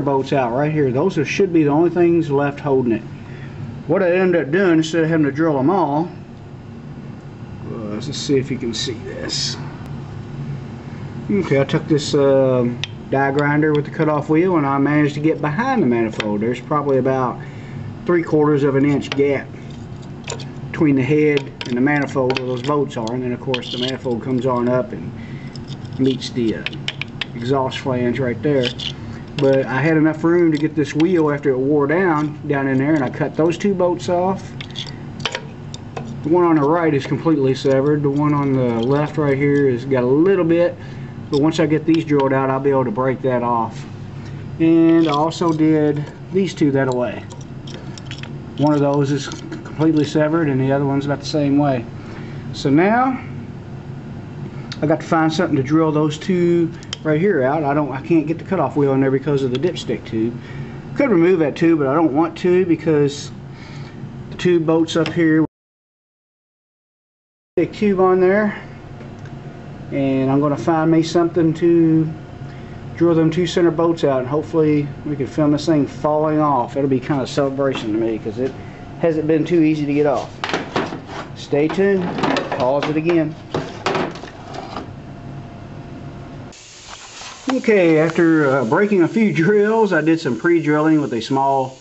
bolts out right here. Those should be the only things left holding it. What I ended up doing, instead of having to drill them all, let's see if you can see this. Okay, I took this die grinder with the cutoff wheel and I managed to get behind the manifold. There's probably about 3/4 of an inch gap between the head and the manifold where those bolts are, and then of course the manifold comes on up and meets the exhaust flange right there. But I had enough room to get this wheel after it wore down in there, and I cut those 2 bolts off. The one on the right is completely severed. The one on the left right here has got a little bit, but once I get these drilled out, I'll be able to break that off. And I also did these 2 that away. One of those is completely severed and the other one's about the same way. So now I got to find something to drill those 2 right here out. I can't get the cutoff wheel in there because of the dipstick tube. Could remove that tube, but I don't want to because the 2 bolts up here, big tube on there, and I'm going to find me something to drill them 2 center bolts out, and hopefully we can film this thing falling off. It'll be kind of a celebration to me because it hasn't been too easy to get off. Stay tuned. Pause it again. Okay, after breaking a few drills, I did some pre-drilling with a small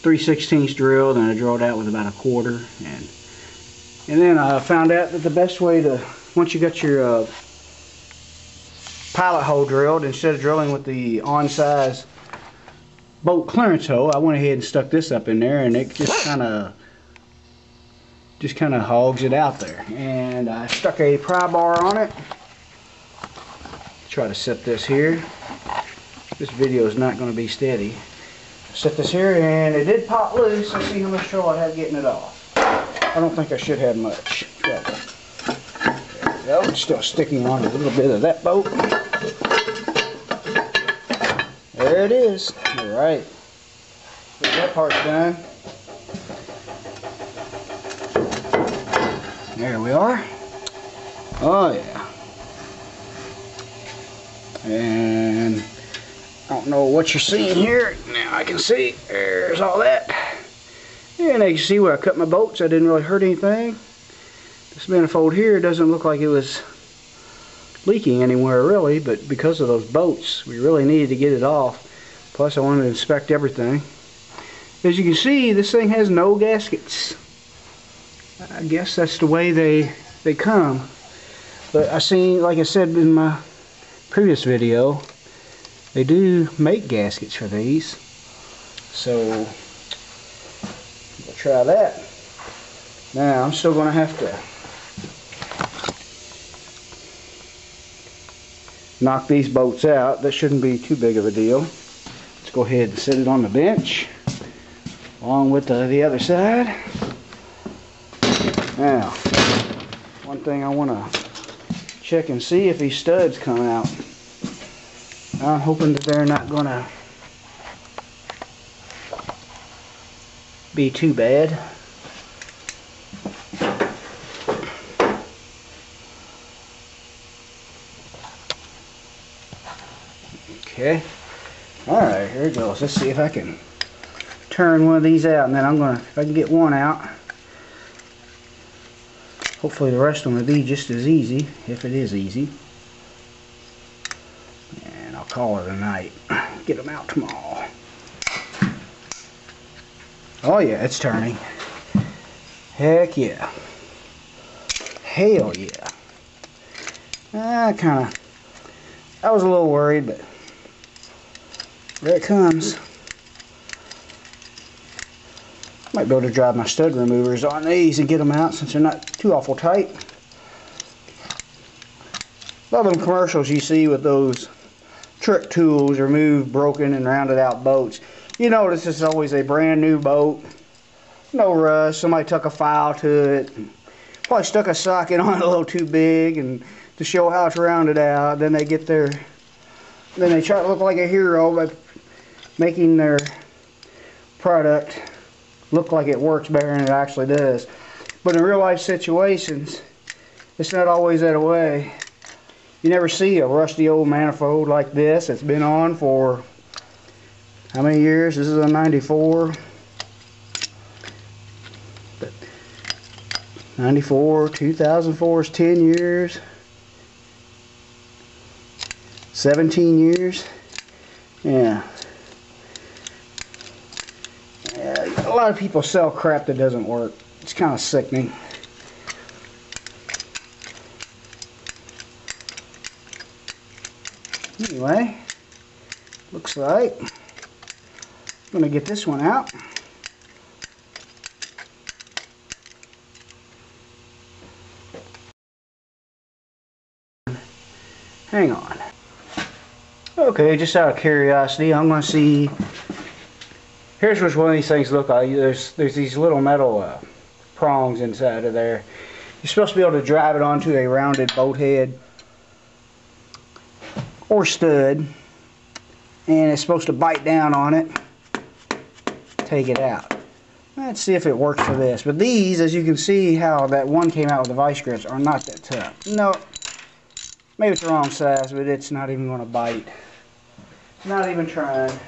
3/16 drill, then I drilled out with about 1/4, and then I found out that the best way to, once you got your pilot hole drilled, instead of drilling with the on-size bolt clearance hole, I went ahead and stuck this up in there, and it just kind of hogs it out there. And I stuck a pry bar on it. Try to set this here. This video is not going to be steady. Set this here, and it did pop loose. Let's see how much trouble I have getting it off. I don't think I should have much trouble. There we go. It's still sticking on a little bit of that bolt. There it is. All right. That part's done. There we are. Oh yeah. And I don't know what you're seeing here. Now I can see there's all that. And as you see where I cut my bolts, I didn't really hurt anything. This manifold here doesn't look like it was leaking anywhere really, but because of those bolts, we really needed to get it off. Plus I wanted to inspect everything. As you can see, this thing has no gaskets. I guess that's the way they come. But I seen, like I said in my previous video, they do make gaskets for these, so we'll try that. Now I'm still going to have to knock these bolts out. That shouldn't be too big of a deal. Let's go ahead and set it on the bench along with the other side. Now, one thing I want to check and see if these studs come out. I'm hoping that they're not going to be too bad. Okay. Alright, here it goes. Let's see if I can turn one of these out, and then I'm going to, if I can get one out, hopefully the rest of them will be just as easy, if it is easy. And I'll call it a night. Get them out tomorrow. Oh yeah, it's turning. Heck yeah. Hell yeah. I was a little worried, but there it comes. Might be able to drive my stud removers on these and get them out since they're not too awful tight. A lot of them commercials you see with those trick tools remove broken and rounded out bolts. You notice it's always a brand new bolt. No rust. Somebody took a file to it. Probably stuck a socket on it a little too big and to show how it's rounded out. Then they get their, then they try to look like a hero by making their product look like it works better than it actually does. But in real life situations, it's not always that way. You never see a rusty old manifold like this that's been on for how many years? This is a 94. But 94, 2004 is 10 years. 17 years. Yeah. A lot of people sell crap that doesn't work. It's kind of sickening. Anyway, looks like I'm going to get this one out. Hang on. Okay, just out of curiosity, I'm going to see. Here's what one of these things look like. There's these little metal prongs inside of there. You're supposed to be able to drive it onto a rounded boat head or stud, and it's supposed to bite down on it, take it out. Let's see if it works for this. But these, as you can see how that one came out with the vice grips, are not that tough. No, maybe it's the wrong size, but it's not even going to bite. It's not even trying.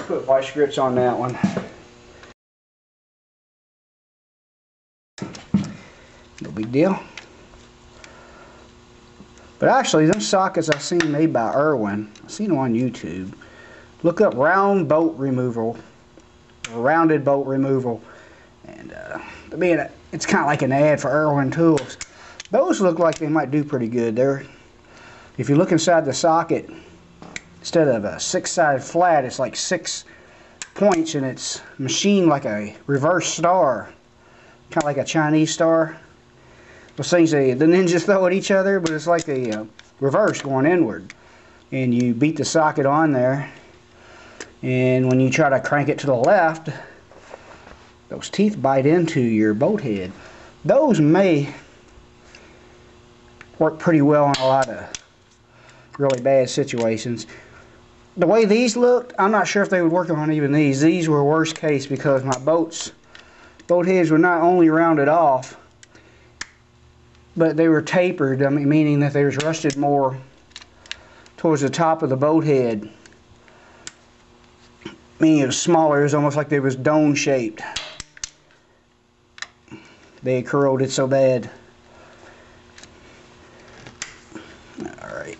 Put vice grips on that one. No big deal. But actually, them sockets I've seen made by Irwin, I've seen them on YouTube. Look up round bolt removal, or rounded bolt removal, and I mean, it's kind of like an ad for Irwin tools. Those look like they might do pretty good. If you look inside the socket, instead of a 6-sided flat, it's like 6 points, and it's machined like a reverse star, kind of like a Chinese star. Those things the ninjas throw at each other, but it's like a reverse going inward. And you beat the socket on there, and when you try to crank it to the left, those teeth bite into your boat head. Those may work pretty well in a lot of really bad situations. The way these looked, I'm not sure if they would work on even these. These were worst case because my boat heads were not only rounded off, but they were tapered, I mean, meaning that they was rusted more towards the top of the boat head. Meaning it was smaller, it was almost like they was dome shaped. They had corroded so bad. Alright.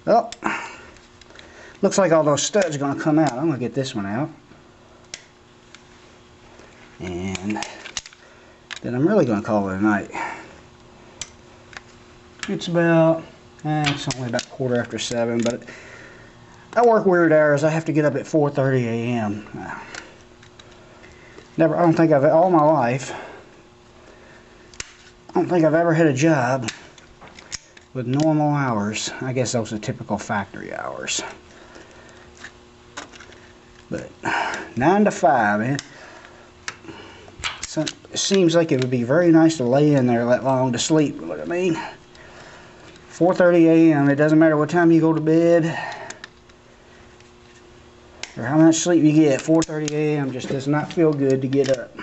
Well, looks like all those studs are going to come out. I'm going to get this one out. And then I'm really going to call it a night. It's about, it's only about 7:15, but I work weird hours. I have to get up at 4:30 a.m. I don't think all my life, I don't think I've ever had a job with normal hours. I guess those are typical factory hours. But 9 to 5, man. So it seems like it would be very nice to lay in there that long to sleep. Look at me. 4:30 a.m. It doesn't matter what time you go to bed or how much sleep you get. 4:30 a.m. just does not feel good to get up.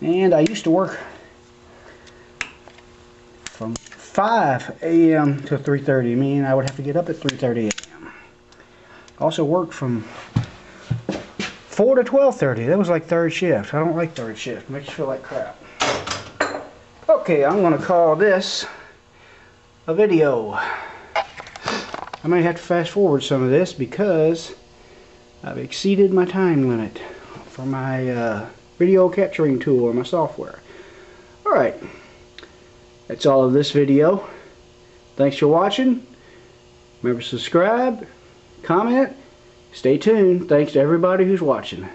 And I used to work from 5 a.m. to 3:30. I mean, I would have to get up at 3:30 a.m. Also worked from 4 to 12:30. That was like third shift. I don't like third shift. It makes you feel like crap. Okay, I'm going to call this a video. I might have to fast forward some of this because I've exceeded my time limit for my video capturing tool or my software. Alright, that's all of this video. Thanks for watching. Remember to subscribe, comment, stay tuned. Thanks to everybody who's watching.